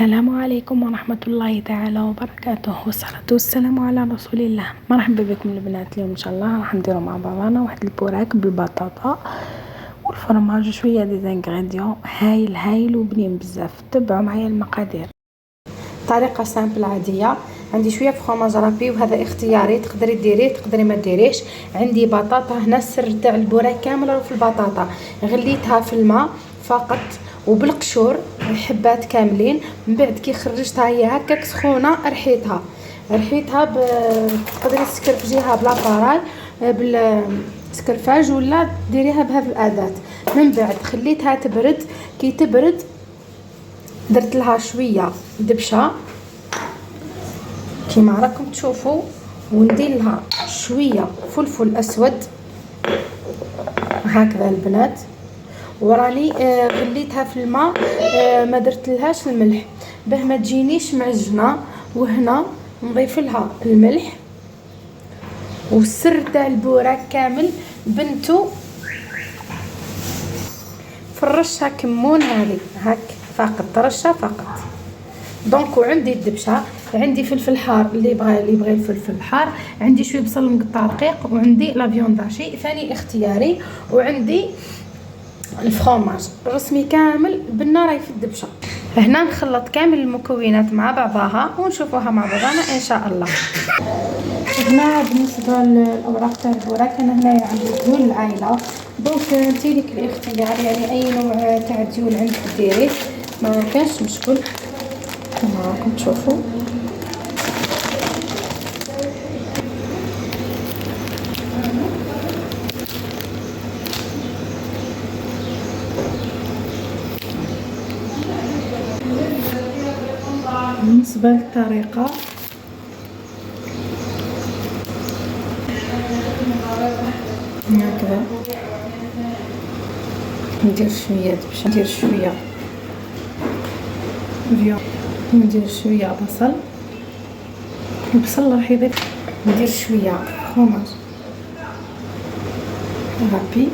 السلام عليكم ورحمة الله تعالى وبركاته، والصلاة والسلام على رسول الله. مرحبا بكم البنات. اليوم ان شاء الله راح نديرو مع بعضنا واحد البوراك بالبطاطا والفرماج وشويه دي زانغريديون هايل وبنين بزاف. تبعوا معايا المقادير. طريقه سامبل عاديه. عندي شويه فرماج رابي وهذا اختياري، تقدري ديريه تقدري ما ديريش. عندي بطاطا هنا، السر تاع البوراك كامل في البطاطا. غليتها في الماء فقط وبالقشور حبات كاملين. من بعد كي خرجتها هي هكاك سخونه رحيتها تقدري تسكرفجيها بلاباراي بالسكرفاج ولا ديريها بهذه الاداه. من بعد خليتها تبرد. كي تبرد درت لها شويه دبشه كيما راكم تشوفوا، وندير لها شويه فلفل اسود هكذا البنات. وراني غليتها في الماء، ما درت لهاش الملح باه ما تجينيش معجنه. وهنا نضيف لها الملح. والسر تاع البوراك كامل بنتو في الرشه كمون هذه هاك فقط، رشه فقط. دونك وعندي الدبشه، عندي فلفل حار اللي يبغي الفلفل الحار، عندي شويه بصل مقطع رقيق، وعندي لا فيونداشي ثاني اختياري، وعندي الفرماج رسمي كامل بالنار راهي في الدبشه. هنا نخلط كامل المكونات مع بعضها ونشوفوها مع بعضنا ان شاء الله. هنا بالنسبه للاوراق تاع البوراك، انا هنايا عندي ديون العائله، دونك انتي لك الاختيار، يعني اي نوع تاع ديون عندك ديريه، ما كانش مشكل كما راكم تشوفوا. بالنسبه للطريقه هكذا، ندير شويه دبشه، ندير شويه فيون، ندير شويه بصل، البصل راح يضيف، ندير شويه فرماج رابي،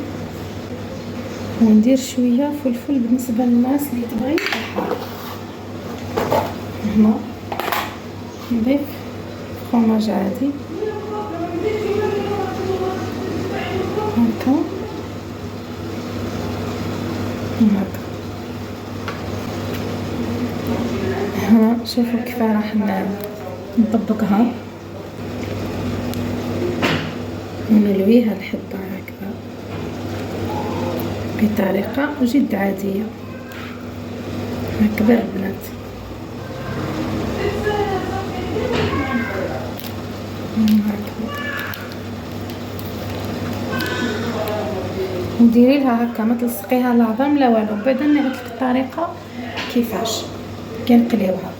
وندير شويه فلفل بالنسبه للناس اللي تبغي الحار. هنا نضيف فرماج عادي هكا وهكا. هنا شوفوا كيف راح نطبقها ونلويها الحبة هكذا بطريقة جد عادية هكذا البنات. وديري لها هكا، ما تلصقيها العظم لا والو. بعدا نعطيك الطريقه كيفاش كنقليوها.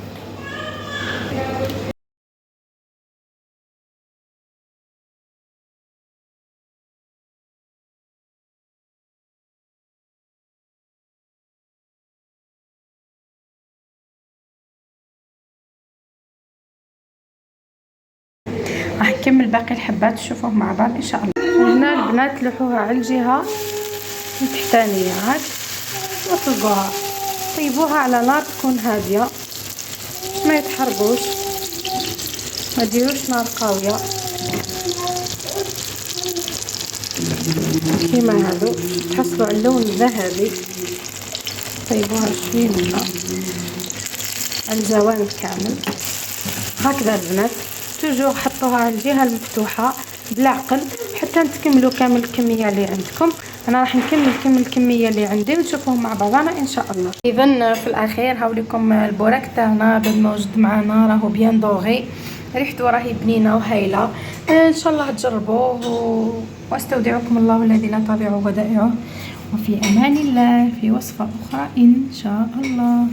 راح نكمل باقي الحبات تشوفوه مع بعض ان شاء الله. هنا البنات لوحوها على الجهه التحتانيه هاك وطلقوها، طيبوها على نار تكون هاديه باش ما يتحرقوش، ما ديروش نار قويه كيما هادو تحصلوا على اللون الذهبي. طيبوها شويه من على الجوانب كامل هكذا البنات. توجو حطوها على الجهه المفتوحه بالعقل حتى تكملوا كامل الكميه اللي عندكم. انا راح نكمل كامل الكميه اللي عندي ونشوفوه مع بعضنا ان شاء الله. اذا في الاخير هاوليكم البوراك تاعنا بالموجود معنا، راهو بيان دوغي، ريحته راهي بنينه وهايله. ان شاء الله تجربوه واستودعكم الله الذي لا تضيع ودائعه، وفي امان الله في وصفه اخرى ان شاء الله.